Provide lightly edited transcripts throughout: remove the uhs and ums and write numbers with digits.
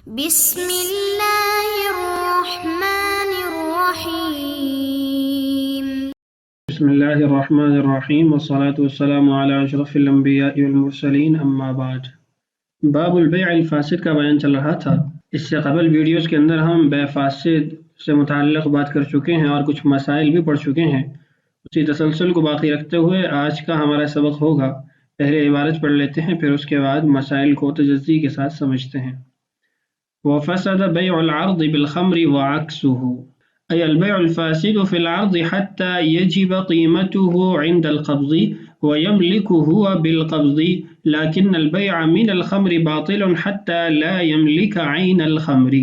بسم اللہ الرحمن الرحیم بسم اللہ الرحمن الرحیم والصلاة والسلام علی اشرف الانبیاء والمرسلین اما بعد۔ باب البیع الفاسد کا بیان چل رہا تھا۔ اس سے قبل ویڈیوز کے اندر ہم بیع فاسد سے متعلق بات کر چکے ہیں اور کچھ مسائل بھی پڑھ چکے ہیں۔ اسی تسلسل کو باقی رکھتے ہوئے آج کا ہمارا سبق ہوگا۔ پہلے عبارت پڑھ لیتے ہیں، پھر اس کے بعد مسائل کو تجزی کے ساتھ سمجھتے ہیں۔ وفسد بيع العرض بالخمر وعكسه، أي البيع الفاسد في العرض حتى يجب قيمته عند القبض ويملك هو بالقبض، لكن البيع من الخمر باطل حتى لا يملك عين الخمر.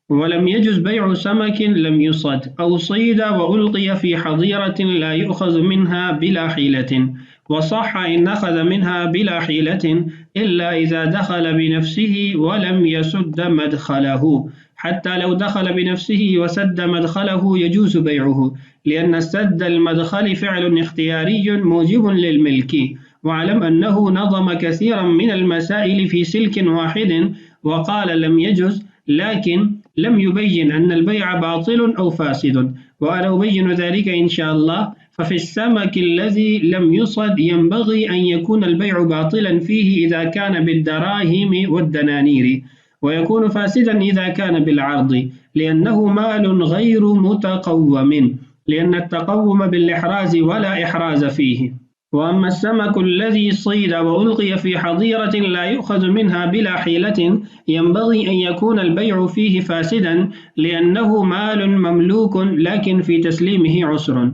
ولم يجز بيع سمك لم يصد أو صيد وألقي في حظيرة لا يؤخذ منها بلا حيلة، وصح إن أخذ منها بلا حيلة إلا إذا دخل بنفسه ولم يسد مدخله، حتى لو دخل بنفسه وسد مدخله يجوز بيعه، لأن سد المدخل فعل اختياري موجب للملك. واعلم أنه نظم كثيرا من المسائل في سلك واحد وقال لم يجز، لكن لم يبين أن البيع باطل أو فاسد، وأنا أبين ذلك إن شاء الله. ففي السمك الذي لم يصد ينبغي أن يكون البيع باطلا فيه إذا كان بالدراهم والدنانير، ويكون فاسدا إذا كان بالعرض، لأنه مال غير متقوم، لأن التقوم بالإحراز ولا إحراز فيه. وأما السمك الذي صيد وألقي في حظيرة لا يؤخذ منها بلا حيلة ينبغي أن يكون البيع فيه فاسدا، لأنه مال مملوك لكن في تسليمه عسر.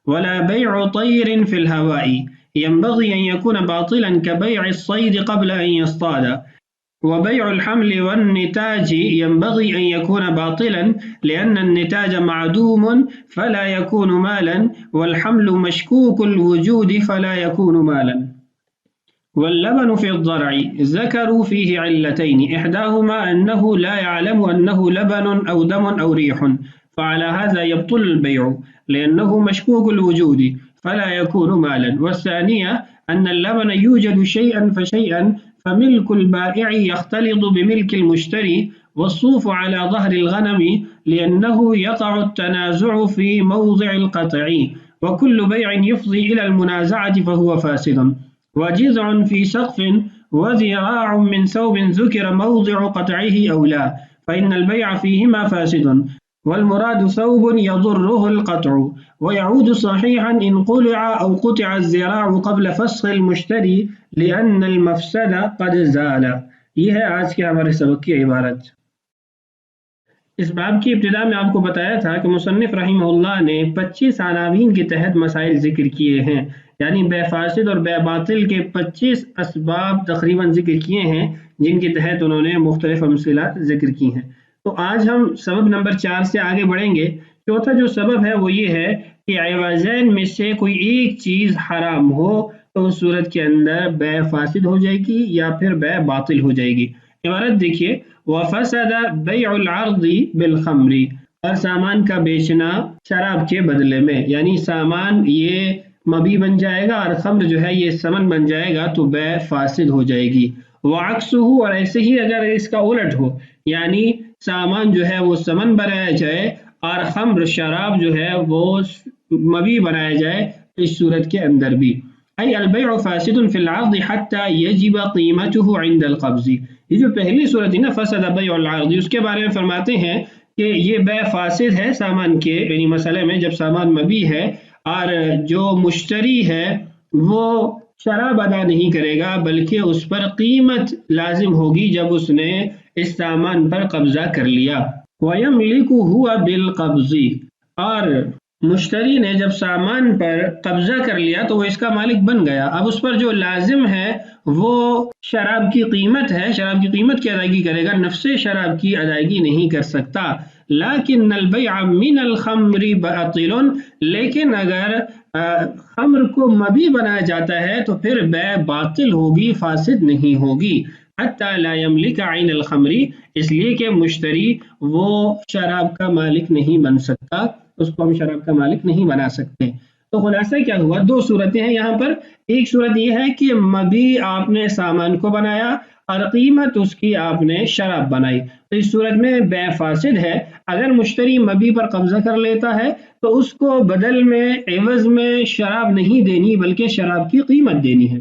ولا بيع طير في الهواء ينبغي أن يكون باطلا كبيع الصيد قبل أن يصطاد. وبيع الحمل والنتاج ينبغي أن يكون باطلا، لأن النتاج معدوم فلا يكون مالا، والحمل مشكوك الوجود فلا يكون مالا. واللبن في الضرع ذكروا فيه علتين، إحداهما أنه لا يعلم أنه لبن أو دم أو ريح، فعلى هذا يبطل البيع لأنه مشكوك الوجود فلا يكون مالا. والثانية أن اللبن يوجد شيئا فشيئا، فملك البائع يختلط بملك المشتري، والصوف على ظهر الغنم لأنه يقع التنازع في موضع القطع، وكل بيع يفضي إلى المنازعة فهو فاسد. وجذع في سقف وذراع من ثوب ذكر موضع قطعه أو لا، فإن البيع فيهما فاسد، والمراد ثوب يضره القطع، ويعود صحيحا إن قلع أو قطع الذراع قبل فسخ المشتري لأن المفسد قد زال. یہ ہے آج کے ہمارے سبق کی عبارت۔ اس باب کی ابتدا میں آپ کو بتایا تھا کہ مصنف رحمہ اللہ نے 25 عناوین کے تحت مسائل ذکر کیے ہیں، یعنی بیع فاسد اور بیع باطل کے 25 اسباب تقریباً ذکر کیے ہیں جن کے تحت انہوں نے مختلف امثلات ذکر کی ہیں۔ تو آج ہم سبب نمبر 4 سے آگے بڑھیں گے۔ چوتھا جو سبب ہے وہ یہ ہے کہ عوضین میں سے کوئی ایک چیز حرام ہو تو اس صورت کے اندر بیع فاسد ہو جائے گی یا پھر بیع باطل ہو جائے گی۔ عبارت دیکھیے، وفسد بیع العرض بالخمر، اور سامان کا بیچنا شراب کے بدلے میں، یعنی سامان یہ مبی بن جائے گا اور خمر جو ہے یہ سمن بن جائے گا تو بیع فاسد ہو جائے گی۔ وعکسہ، اور ایسے ہی اگر اس کا الٹ ہو، یعنی سامان جو ہے وہ سمن بنایا جائے اور خمر شراب جو ہے وہ مبی بنایا جائے، اس صورت کے اندر بھی۔ ای البیع فاسد فی العرض حتی یجب قیمتہ عند القبض، یہ جو پہلی صورت ہے نا فسد بیع العرض، اس کے بارے میں فرماتے ہیں کہ یہ بیع فاسد ہے سامان کے، یعنی مسئلے میں جب سامان مبی ہے اور جو مشتری ہے وہ شراب ادا نہیں کرے گا بلکہ اس پر قیمت لازم ہوگی جب اس نے اس سامان پر قبضہ کر لیا۔ وَيَمْلِكُهُ بِالْقَبْضِ، اور مشتری نے جب سامان پر قبضہ کر لیا تو وہ اس کا مالک بن گیا۔ اب اس پر جو لازم ہے وہ شراب کی قیمت ہے، شراب کی قیمت کی ادائیگی کرے گا، نفس شراب کی ادائیگی نہیں کر سکتا۔ لیکن البیع من الخمر باطل، لیکن اگر خمر کو مبی بنایا جاتا ہے تو پھر بیع باطل ہوگی، فاسد نہیں ہوگی۔ حتی لا یملک عین الخمر، اس لیے کہ مشتری وہ شراب کا مالک نہیں بن سکتا، اس کو ہم شراب کا مالک نہیں بنا سکتے۔ تو خلاصہ کیا ہوا، دو صورتیں ہیں یہاں پر۔ ایک صورت یہ ہے کہ مبی آپ نے سامان کو بنایا اور قیمت اس کی آپ نے شراب بنائی، تو اس صورت میں بیع فاسد ہے۔ اگر مشتری مبی پر قبضہ کر لیتا ہے تو اس کو بدل میں عوض میں شراب نہیں دینی بلکہ شراب کی قیمت دینی ہے،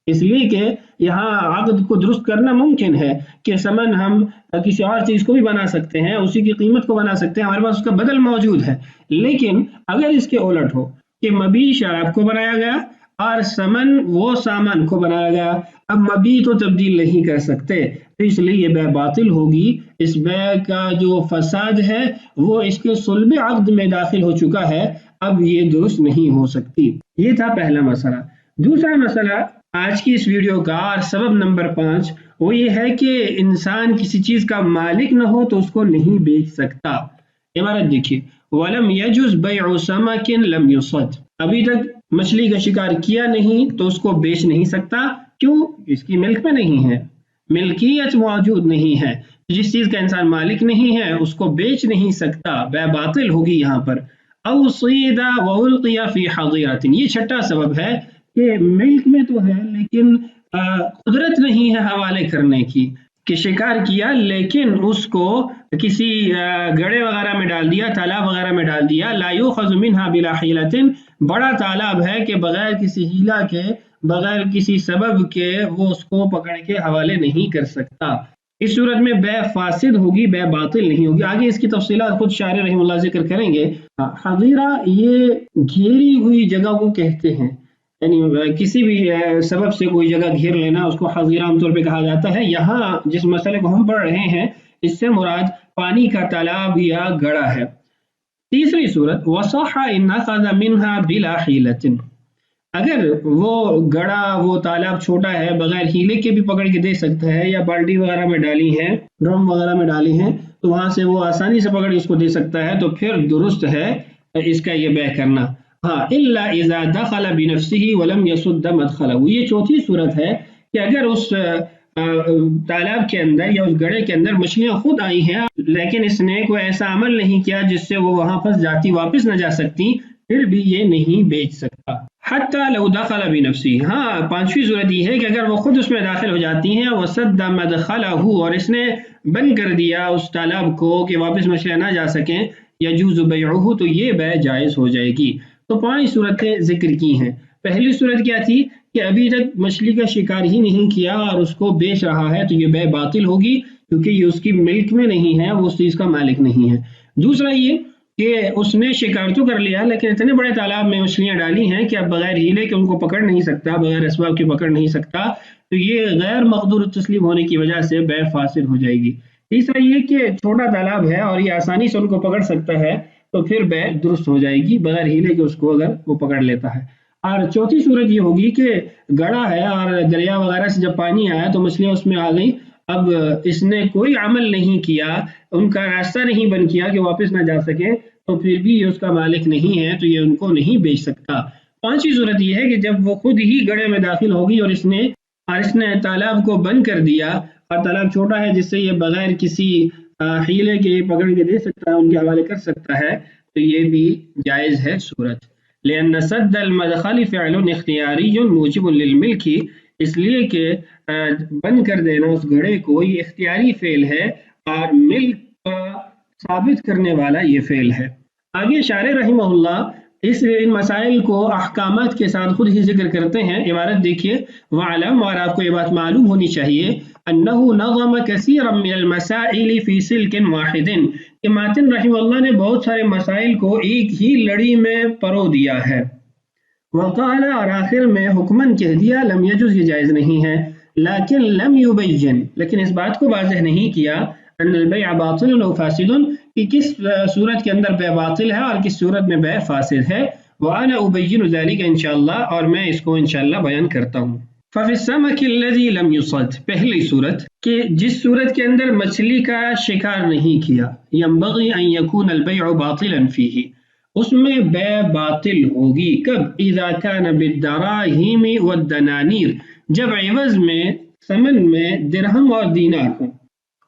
اس لیے کہ یہاں عقد کو درست کرنا ممکن ہے کہ ثمن ہم کسی اور چیز کو بھی بنا سکتے ہیں، اسی کی قیمت کو بنا سکتے ہیں، ہمارے پاس اس کا بدل موجود ہے۔ لیکن اگر اس کے الٹ ہو کہ مبی شراب کو بنایا گیا اور ثمن وہ سامان کو بنایا گیا، اب مبی تو تبدیل نہیں کر سکتے، تو اس لیے یہ بیع باطل ہوگی۔ اس بیع کا جو فساد ہے وہ اس کے صلب عقد میں داخل ہو چکا ہے، اب یہ درست نہیں ہو سکتی۔ یہ تھا پہلا مسئلہ۔ دوسرا مسئلہ آج کی اس ویڈیو کا اور سبب نمبر 5 وہ یہ ہے کہ انسان کسی چیز کا مالک نہ ہو تو اس کو نہیں بیچ سکتا۔ عبارت دیکھیے، وَلَمْ يَجُزْ بَيْعُ سَمَكٍ لَمْ يُصَدْ، ابھی تک مچھلی کا شکار کیا نہیں تو اس کو بیچ نہیں سکتا، کیوں؟ اس کی ملک میں نہیں ہے، ملکیت موجود نہیں ہے، جس چیز کا انسان مالک نہیں ہے اس کو بیچ نہیں سکتا، بیع باطل ہوگی یہاں پر۔ او صید وَأُلْقِيَ فِي حَظِيرَةٍ، یہ چھٹا سبب ہے کہ ملک میں تو ہے لیکن قدرت نہیں ہے حوالے کرنے کی، کہ شکار کیا لیکن اس کو کسی گڑھے وغیرہ میں ڈال دیا، تالاب وغیرہ میں ڈال دیا، لا یؤخذ منها بلا حیلۃ، بڑا تالاب ہے کہ بغیر کسی ہیلا کے، بغیر کسی سبب کے وہ اس کو پکڑ کے حوالے نہیں کر سکتا، اس صورت میں بیع فاسد ہوگی، بیع باطل نہیں ہوگی۔ آگے اس کی تفصیلات خود شارح رحمہ اللہ ذکر کریں گے۔ حظیرہ یہ گھیری ہوئی جگہ کو کہتے ہیں، یعنی کسی بھی سبب سے کوئی جگہ گھیر لینا اس کو حظیرہ عام طور پہ کہا جاتا ہے۔ یہاں جس مسئلے کو ہم پڑھ رہے ہیں اس سے مراد پانی کا تالاب یا گڑھا ہے۔ تیسری صورت، وصح ان اخذ منها بلا حیلۃ، اگر وہ گڑھا وہ تالاب چھوٹا ہے بغیر ہیلے کے بھی پکڑ کے دے سکتا ہے، یا بالٹی وغیرہ میں ڈالی ہے، ڈرم وغیرہ میں ڈالی ہے تو وہاں سے وہ آسانی سے پکڑ کے اس کو دے سکتا ہے، تو پھر درست ہے اس کا یہ بیع کرنا۔ ہاں، الا اذا دخل بنفسه ولم يسد مدخله، یہ چوتھی صورت ہے کہ اگر اس تالاب کے اندر یا اس گڑھے کے اندر مچھلیاں خود آئی ہیں لیکن اس نے کوئی ایسا عمل نہیں کیا جس سے وہ وہاں پھنس جاتی، واپس نہ جا سکتی، پھر بھی یہ نہیں بیچ سکتا۔ حتی لو دخل بنفسه، ہاں پانچویں صورت یہ ہے کہ اگر وہ خود اس میں داخل ہو جاتی ہیں، وسد مدخله، اور اس نے بند کر دیا اس تالاب کو کہ واپس مچھلیاں نہ جا سکیں، یجوز بیعہ، تو یہ بیع جائز ہو جائے گی۔ تو 5 صورتیں ذکر کی ہیں۔ پہلی صورت کیا تھی کہ ابھی تک مچھلی کا شکار ہی نہیں کیا اور اس کو بیچ رہا ہے تو یہ بیع باطل ہوگی کیونکہ یہ اس کی ملک میں نہیں ہے، وہ اس چیز کا مالک نہیں ہے۔ دوسرا یہ کہ اس نے شکار تو کر لیا لیکن اتنے بڑے تالاب میں مچھلیاں ڈالی ہیں کہ اب بغیر ہیلے کے ان کو پکڑ نہیں سکتا، بغیر اسباب کے پکڑ نہیں سکتا، تو یہ غیر مقدور التسلیم ہونے کی وجہ سے بیع فاسد ہو جائے گی۔ تیسرا یہ کہ چھوٹا تالاب ہے اور یہ آسانی سے ان کو پکڑ سکتا ہے تو پھر بیع درست ہو جائے گی بغیر ہیلے کے اس کو اگر وہ پکڑ لیتا ہے۔ اور چوتھی صورت یہ ہوگی کہ گڑھا ہے اور دریا وغیرہ سے جب پانی آیا تو مچھلیاں اس میں آ گئیں، اب اس نے کوئی عمل نہیں کیا، ان کا راستہ نہیں بند کیا کہ واپس نہ جا سکیں، تو پھر بھی یہ اس کا مالک نہیں ہے تو یہ ان کو نہیں بیچ سکتا۔ پانچویں صورت یہ ہے کہ جب وہ خود ہی گڑھے میں داخل ہوگی اور اس نے تالاب کو بند کر دیا اور تالاب چھوٹا ہے جس سے یہ بغیر کسی ہیلے کے پکڑ کے دے سکتا ہے، ان کے حوالے کر سکتا ہے، تو یہ بھی جائز ہے صورت۔ لأن سد المدخل فعل اختیاری موجب للملک، اس لیے کہ بند کر دینا اس گڑھے کو یہ اختیاری فعل ہے اور ملک کا ثابت کرنے والا یہ فعل ہے۔ آگے شارح رحمہ اللہ ان مسائل کو احکامات کے ساتھ خود ہی ذکر کرتے ہیں۔ عبارت دیکھیے، وَعْلَمْ، اور آپ کو یہ بات معلوم ہونی چاہیے، أَنَّهُ نَظَمَ كَثِيرًا مِنَ الْمَسَائِلِ فِي سِلْكٍ وَاحِدٍ، کہ ماتن رحمہ اللہ نے بہت سارے مسائل کو ایک ہی لڑی میں پرو دیا ہے۔ وقال، اور آخر میں حکماً کہہ دیا، لم یجوز، یہ جائز نہیں ہے، لیکن لم یبین، لیکن اس بات کو واضح نہیں کیا، ان البیع باطل و فاسد، کہ کس صورت کے اندر بیع باطل ہے اور کس صورت میں بیع فاسد ہے۔ وانا ابین ذلک انشاءاللہ، اور میں اس کو انشاءاللہ بیان کرتا ہوں۔ ففی السمک الذی لم یصد، پہلی صورت کہ جس صورت کے اندر مچھلی کا شکار نہیں کیا، ینبغی ان یکون البیع باطلا فیہ، اس میں بیع باطل ہوگی۔ کب؟ اذا کان بالدراہیم والدنانیر، جب عوض میں ثمن میں درہم اور دینار ہوں،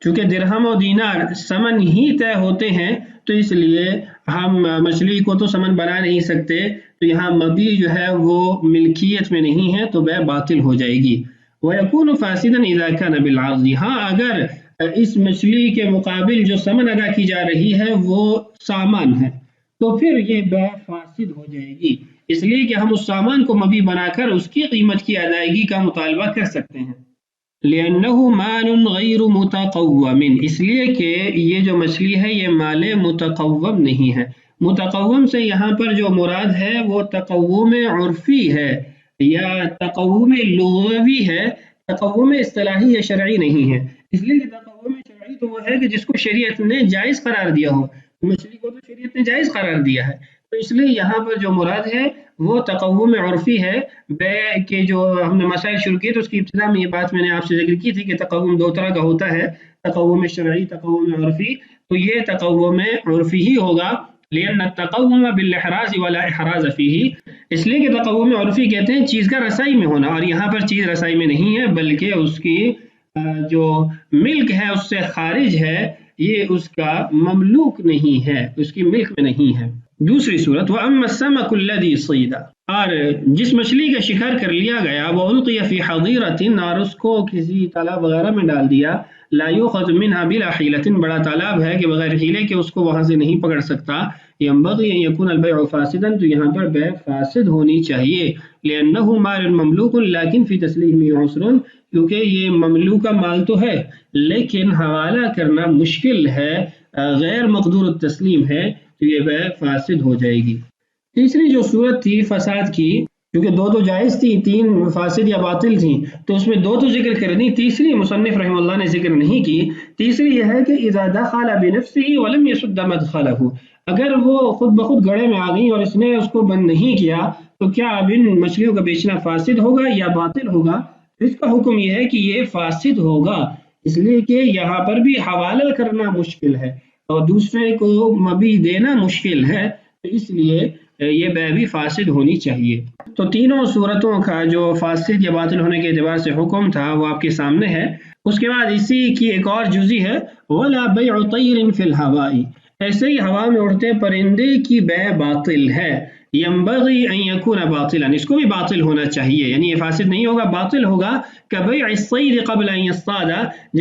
چونکہ درہم اور دینار ثمن ہی طے ہوتے ہیں تو اس لیے ہم مچھلی کو تو ثمن بنا نہیں سکتے، تو یہاں مبی جو ہے وہ ملکیت میں نہیں ہے تو بیع باطل ہو جائے گی۔ وَيَكُونُ فَاسِدًا إِذَا كَانَ بِالْعَرْضِ، ہاں اگر اس مچھلی کے مقابل جو ثمن ادا کی جا رہی ہے وہ سامان ہے، تو پھر یہ بیع فاسد ہو جائے گی، اس لیے کہ ہم اس سامان کو مبیع بنا کر اس کی قیمت کی ادائیگی کا مطالبہ کر سکتے ہیں۔ لِأَنَّهُ مَالٌ غَيْرُ مُتَقَوَّمٍ، اس لیے کہ یہ جو مچھلی ہے یہ مال متقوم نہیں ہے۔ متقوم سے یہاں پر جو مراد ہے وہ تقوم عرفی ہے یا تقوم لغوی ہے، تقوم اصطلاحی یا شرعی نہیں ہے، اس لیے کہ تقوم شرعی تو وہ ہے کہ جس کو شریعت نے جائز قرار دیا ہو، مچھلی کو تو شریعت نے جائز قرار دیا ہے، تو اس لیے یہاں پر جو مراد ہے وہ تقوم عرفی ہے۔ بیع کے جو ہم نے مسائل شروع کیے تو اس کی ابتدا میں یہ بات میں نے آپ سے ذکر کی تھی کہ تقوم دو طرح کا ہوتا ہے، تقوم شرعی، تقوم عرفی، تو یہ تقوم عرفی ہی ہوگا، لأن التقوم بالاحراز ولا احراز فيه، اس لیے کہ تقوم عرفی کہتے ہیں چیز کا رسائی میں ہونا، اور یہاں پر چیز رسائی میں نہیں ہے بلکہ اس کی جو ملک ہے اس سے خارج ہے، یہ اس کا مملوک نہیں ہے، اس کی ملک میں نہیں ہے۔ دوسری صورت وَأَمَّا السَّمَكُ الَّذِي صِيدَ، اور جس مچھلی کا شکار کر لیا گیا وَأُلْقِيَ فِي حَظِيرَةٍ، اور اس کو کسی تالاب وغیرہ میں ڈال دیا، لا يُؤْخَذُ مِنْهَا بِلَا حِيلَةٍ، بڑا تالاب ہے کہ بغیر حیلے کے اس کو وہاں سے نہیں پکڑ سکتا، ينبغي أن يكون البيع فاسدا، تو یہاں پر بیع فاسد ہونی چاہیے، لأنه مال مملوک لكن في تسلیمه عسر، کیونکہ یہ مملوکہ مال تو ہے لیکن حوالہ کرنا مشکل ہے، غیر مقدور التسلیم ہے، تو یہ بیع فاسد ہو جائے گی۔ تیسری جو صورت تھی فساد کی، کیونکہ دو تو جائز تھی، تین فاسد یا باطل تھیں، تو اس میں دو تو ذکر کرنی، تیسری مصنف رحمہ اللہ نے ذکر نہیں کی۔ تیسری یہ ہے کہ اذا دخل بنفسه ولم يسد مدخله، اگر وہ خود بخود گڑھے میں آ گئی اور اس نے اس کو بند نہیں کیا تو کیا اب ان مچھلیوں کا بیچنا فاسد ہوگا یا باطل ہوگا؟ اس کا حکم یہ ہے کہ یہ فاسد ہوگا، اس لیے کہ یہاں پر بھی حوالہ کرنا مشکل ہے اور دوسرے کو مبیع دینا مشکل ہے، تو اس لیے یہ بیع بھی فاسد ہونی چاہیے۔ تو تینوں صورتوں کا جو فاسد یا باطل ہونے کے اعتبار سے حکم تھا وہ آپ کے سامنے ہے۔ اس کے بعد اسی کی ایک اور جزی ہے وَلَا بَيْعُ طَيْرٍ فِي الْهَوَاءِ، ایسے ہی ہوا میں اڑتے پرندے کی بیع باطل ہے، ينبغي ان يكون باطلا، اس کو بھی باطل ہونا چاہیے، یعنی یہ فاسد نہیں ہوگا، باطل ہوگا، كبيع الصيد قبل ان يصطاد،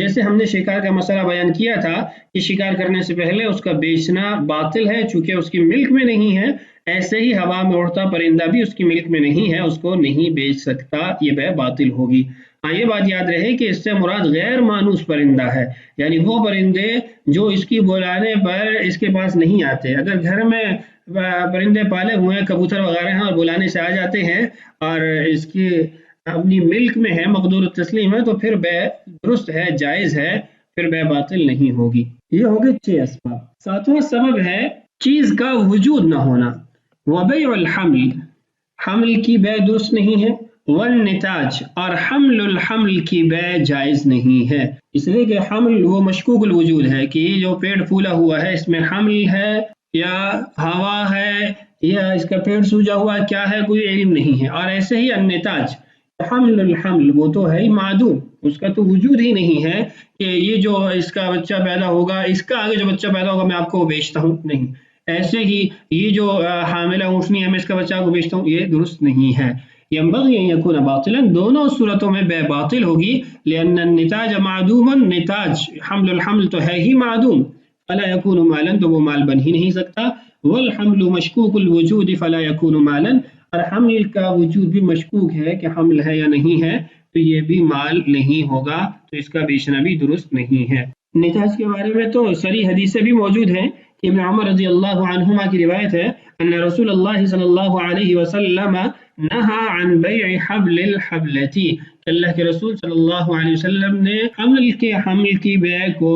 جیسے ہم نے شکار کا مسئلہ بیان کیا تھا کہ شکار کرنے سے پہلے اس کا بیچنا باطل ہے چونکہ اس کی ملک میں نہیں ہے، ایسے ہی ہوا میں اڑتا پرندہ بھی اس کی ملک میں نہیں ہے، اس کو نہیں بیچ سکتا، یہ بیع باطل ہوگی۔ ہاں یہ بات یاد رہے کہ اس سے مراد غیر مانوس پرندہ ہے، یعنی وہ پرندے جو اس کی بلانے پر اس کے پاس نہیں آتے، اگر گھر میں پرندے پالے ہوئے ہیں، کبوتر وغیرہ ہیں اور بلانے سے آ جاتے ہیں اور اس کی اپنی ملک میں ہے، مقدور التسلیم ہے، تو پھر بیع درست ہے، جائز ہے، پھر بیع باطل نہیں ہوگی۔ یہ ہوگے 6 اسباب۔ ساتواں سبب ہے چیز کا وجود نہ ہونا، وبیع الحمل، حمل کی بیع درست نہیں ہے، والنتاج، اور حمل الحمل کی بیع جائز نہیں ہے، اس لیے کہ حمل وہ مشکوک الوجود ہے کہ یہ جو پیڑ پھولا ہوا ہے اس میں حمل ہے یا ہوا ہے یا اس کا پیڑ سوجا ہوا کیا ہے، کوئی علم نہیں ہے، اور ایسے ہی النتاج، حمل الحمل وہ تو ہے ہی معدوم، اس کا تو وجود ہی نہیں ہے کہ یہ جو اس کا بچہ پیدا ہوگا، اس کا آگے جو بچہ پیدا ہوگا میں آپ کو بیچتا ہوں، نہیں، ایسے ہی یہ جو حاملہ اونٹنی ہے میں اس کا بچہ کو بیچتا ہوں، یہ درست نہیں ہے۔ ينبغي ان يكون باطلا، دونوں صورتوں میں بیع باطل ہوگی، لان النتاج معدوم، نتاج حمل الحمل تو ہے ہی معدوم، فلا يكون مالا، تو وہ مال بن ہی نہیں سکتا، والحمل مشکوک الوجود فلا يكون مالا، اور حمل کا وجود بھی مشکوک ہے کہ حمل ہے یا نہیں ہے، تو یہ بھی مال نہیں ہوگا، تو اس کا بیچنا بھی درست نہیں ہے۔ نتاج کے بارے میں تو سری حدیثیں بھی موجود ہیں، ابن عمر رضی اللہ عنہما کی روایت ہے ان رسول اللہ صلی اللہ علیہ وسلم نہا عن بیع حبل الحبلتی، اللہ کے رسول صلی اللہ علیہ وسلم نے حمل کی بیع کو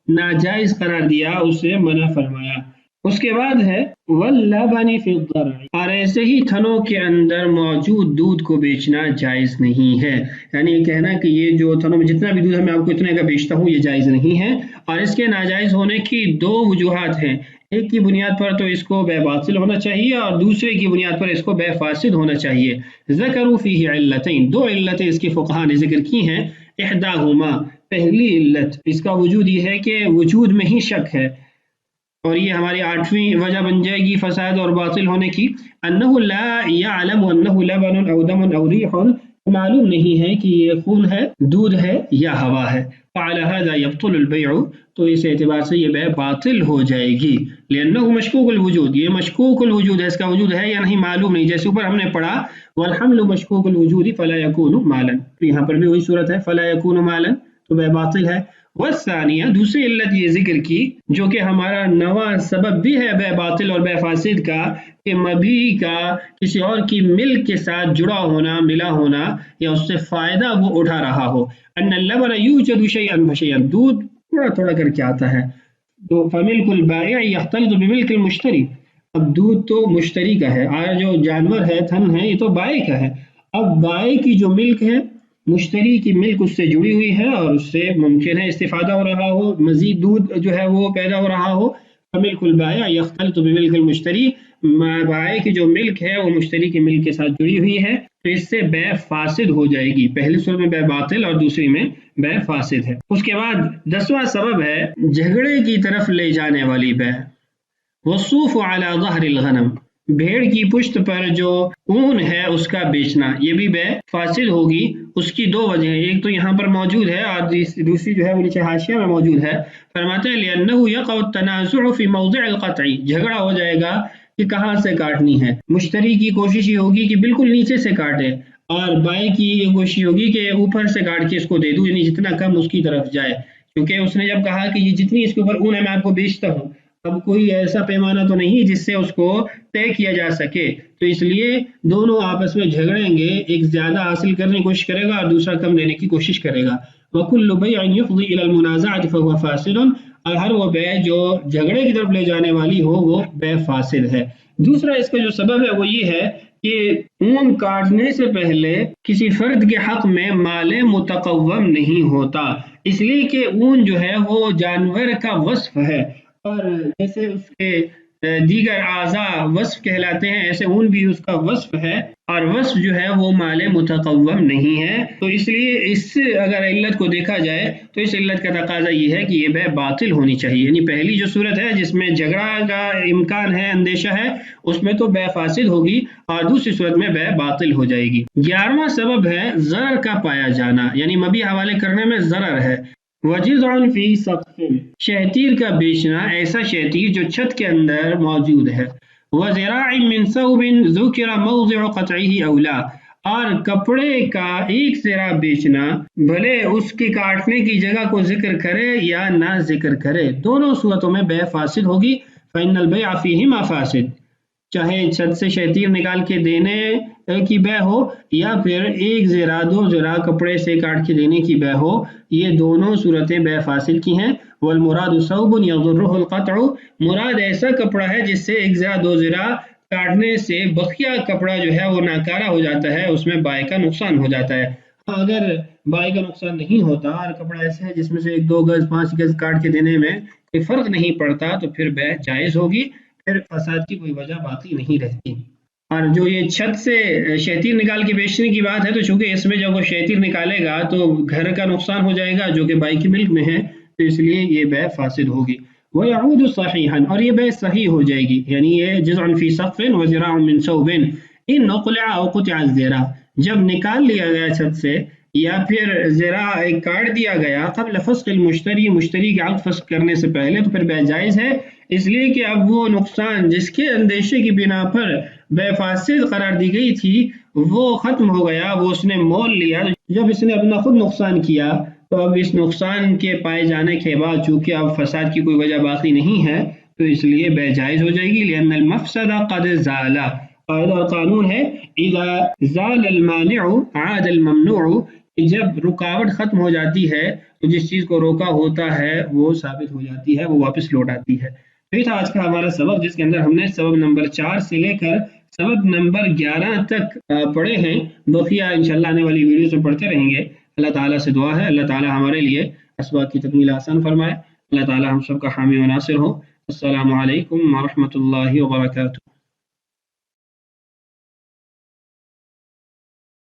ناجائز قرار دیا، اسے منع فرمایا۔ اس کے بعد ہے واللبن فی الضرع، اور ایسے ہی تھنوں کے اندر موجود دودھ کو بیچنا جائز نہیں ہے، یعنی یہ کہنا کہ یہ جو تھنوں میں جتنا بھی دودھ ہے میں آپ کو اتنے کا بیچتا ہوں، یہ جائز نہیں ہے، اور اس کے ناجائز ہونے کی 2 وجوہات ہیں، ایک کی بنیاد پر تو اس کو بیع باطل ہونا چاہیے اور دوسرے کی بنیاد پر اس کو بیع فاسد ہونا چاہیے۔ ذکروا فیہ علتین، 2 علتیں اس کی فقہاء نے ذکر کی ہیں، احداہما، پہلی علت اس کا وجود یہ ہے کہ وجود میں ہی شک ہے، اور یہ ہماری 8ویں وجہ بن جائے گی فساد اور باطل ہونے کی، انہ لا یعلم انہ لبن او دم او ریح، معلوم نہیں ہے کہ یہ خون ہے، دودھ ہے یا ہوا ہے. فعلى هذا يبطل البيع، تو اس اعتبار سے یہ بیع باطل ہو جائے گی. لأنه مشکوک الوجود، یہ مشکوک الوجود ہے، اس کا وجود ہے یا نہیں معلوم نہیں. جیسے اوپر ہم نے پڑھا والحمل مشکوک الوجود فلا يكون مالا، تو یہاں پر بھی وہی صورت ہے فلا يكون مالا، تو بیع باطل ہے. والثانیہ، دوسری علت یہ ذکر کی جو کہ ہمارا نواں سبب بھی ہے بیع باطل اور بیع فاسد کا، کہ مبیع کا کسی اور کی ملک کے ساتھ جڑا ہونا، ملا ہونا، یا اس سے فائدہ وہ اٹھا رہا ہو. ان اللبن یوجد شیئا فشیئا، دودھ تھوڑا تھوڑا کر کے آتا ہے، تو فملک البائع یختلط بملک المشتری، اب دودھ تو مشتری کا ہے، اور جو جانور ہے، تھن ہے، یہ تو بائع کا ہے. اب بائع کی جو ملک ہے، مشتری کی ملک اس سے جڑی ہوئی ہے اور اس سے ممکن ہے استفادہ ہو رہا ہو، مزید دودھ جو ہے وہ پیدا ہو رہا ہو. فملک البائع یختلط بملک المشتری، بائع کی جو ملک ہے وہ مشتری کی ملک کے ساتھ جڑی ہوئی ہے، تو اس سے بیع فاسد ہو جائے گی. پہلی صورت میں بیع باطل اور دوسری میں بیع فاسد ہے. اس کے بعد 10واں سبب ہے جھگڑے کی طرف لے جانے والی بیع. والصوف علی ظہر الغنم، بھیڑ کی پشت پر جو اون ہے اس کا بیچنا، یہ بھی بیع فاسد ہوگی. اس کی دو وجہ ہیں، ایک تو یہاں پر موجود ہے اور دوسری جو ہے وہ نیچے حاشیہ میں موجود ہے. فرماتے ہیں لأنه يقع التنازع في موضع القطع، جھگڑا ہو جائے گا کہ کہاں سے کاٹنی ہے. مشتری کی کوشش یہ ہوگی کہ بالکل نیچے سے کاٹے، اور بائع کی یہ کوشش ہوگی کہ اوپر سے کاٹ کے اس کو دے دوں، یعنی جتنا کم اس کی طرف جائے، کیونکہ اس نے جب کہا کہ یہ جتنی اس کے اوپر اون ہے میں آپ کو بیچتا ہوں، اب کوئی ایسا پیمانہ تو نہیں جس سے اس کو طے کیا جا سکے، تو اس لیے دونوں آپس میں جھگڑیں گے، ایک زیادہ حاصل کرنے کی کوشش کرے گا اور دوسرا کم دینے کی کوشش کرے گا. وَكُلُّ بَيْعٍ يُفْضِي إِلَى الْمُنَازَعَةِ فَهُوَ فَاسِدٌ، اور ہر وہ بیع جو جھگڑے کی طرف لے جانے والی ہو وہ بیع فاسد ہے. دوسرا اس کا جو سبب ہے وہ یہ ہے کہ اون کاٹنے سے پہلے کسی فرد کے حق میں مال متقوم نہیں ہوتا، اس لیے کہ اون جو ہے وہ جانور کا وصف ہے، اور جیسے اس کے دیگر اعضاء وصف کہلاتے ہیں، ایسے اون بھی اس کا وصف ہے، اور وصف جو ہے وہ مال متقوم نہیں ہے. تو اس لیے اس اگر علت کو دیکھا جائے تو اس علت کا تقاضا یہ ہے کہ یہ بیع باطل ہونی چاہیے. یعنی پہلی جو صورت ہے جس میں جھگڑا کا امکان ہے، اندیشہ ہے، اس میں تو بیع فاسد ہوگی، اور دوسری صورت میں بیع باطل ہو جائے گی. 11واں سبب ہے ضرر کا پایا جانا، یعنی مبیع حوالے کرنے میں ضرر ہے. وَجِزْعٌ فِي سَقْفٍ، شہتیر کا بیچنا، ایسا شہتیر جو چھت کے اندر موجود ہے. وَذِرَاعٍ مِّن ثَوْبٍ ذُكِرَ مَوْضِعُ قَطْعِهِ أَوْ لَا، اور کپڑے کا ایک ذراع بیچنا، بھلے اس کی کاٹنے کی جگہ کو ذکر کرے یا نہ ذکر کرے، دونوں صورتوں میں بیع فاسد ہوگی. فَإِنَّ الْبَيْعَ فِيهِمَا فاسد، چاہے چھت سے شہتیر نکال کے دینے کی بیع ہو یا پھر ایک ذراع دو ذراع کپڑے سے کاٹ کے دینے کی بیع ہو، یہ دونوں صورتیں بیع فاسد کی ہیں. والمراد ثوب يضره القطع، مراد ایسا کپڑا ہے جس سے ایک ذراع دو ذراع کاٹنے سے بقیہ کپڑا جو ہے وہ ناکارہ ہو جاتا ہے، اس میں بائع کا نقصان ہو جاتا ہے. اگر بائع کا نقصان نہیں ہوتا اور کپڑا ایسا ہے جس میں سے ایک 2 گز 5 گز کاٹ کے دینے میں کوئی فرق نہیں پڑتا، تو پھر بیع جائز ہوگی، پھر فساد کی کوئی وجہ باقی نہیں رہتی. اور جو یہ چھت سے شہتیر نکال کے بیچنے کی بات ہے، تو چونکہ اس میں جب وہ شہتیر نکالے گا تو گھر کا نقصان ہو جائے گا جو کہ بائع کی ملک میں ہے، تو اس لیے یہ بیع فاسد ہوگی. وَيَعُودُ صَحِيحًا، اور یہ بیع صحیح ہو جائے گی. یعنی یہ جِزْعٌ فِي سَقْفٍ وَذِرَاعٌ مِّن ثَوْبٍ إِن نُقْلِعَ أَوْ قُطِعَ الذِّرَاع، جب نکال لیا گیا چھت سے یا پھر ذراع کاٹ دیا گیا قبل فسخ المشتری، مشتری کے عقد فسخ کرنے سے پہلے، تو پھر بیع جائز ہے، اس لیے کہ اب وہ نقصان جس کے اندیشے کی بنا پر بیع فاسد قرار دی گئی تھی وہ ختم ہو گیا، وہ اس نے مول لیا. جب اس نے اپنا خود نقصان کیا تو اب اس نقصان کے پائے جانے کے بعد چونکہ اب فساد کی کوئی وجہ باقی نہیں ہے، تو اس لیے بیع جائز ہو جائے گی. لأن المفسد قد زال، قاعدہ اور قانون ہے اذا زال المانع عاد الممنوع، جب رکاوٹ ختم ہو جاتی ہے تو جس چیز کو روکا ہوتا ہے وہ ثابت ہو جاتی ہے، وہ واپس لوٹ آتی ہے. یہ تھا آج کا ہمارا سبق، جس کے اندر ہم نے سبب نمبر 4 سے لے کر سبب نمبر 11 تک پڑھے ہیں. بقیہ انشاءاللہ آنے والی ویڈیوز میں پڑھتے رہیں گے. اللہ تعالیٰ سے دعا ہے اللہ تعالیٰ ہمارے لیے اسباب کی تکمیل آسان فرمائے. اللہ تعالیٰ ہم سب کا حامی و ناصر ہو. السلام علیکم ورحمۃ اللہ وبرکاتہ.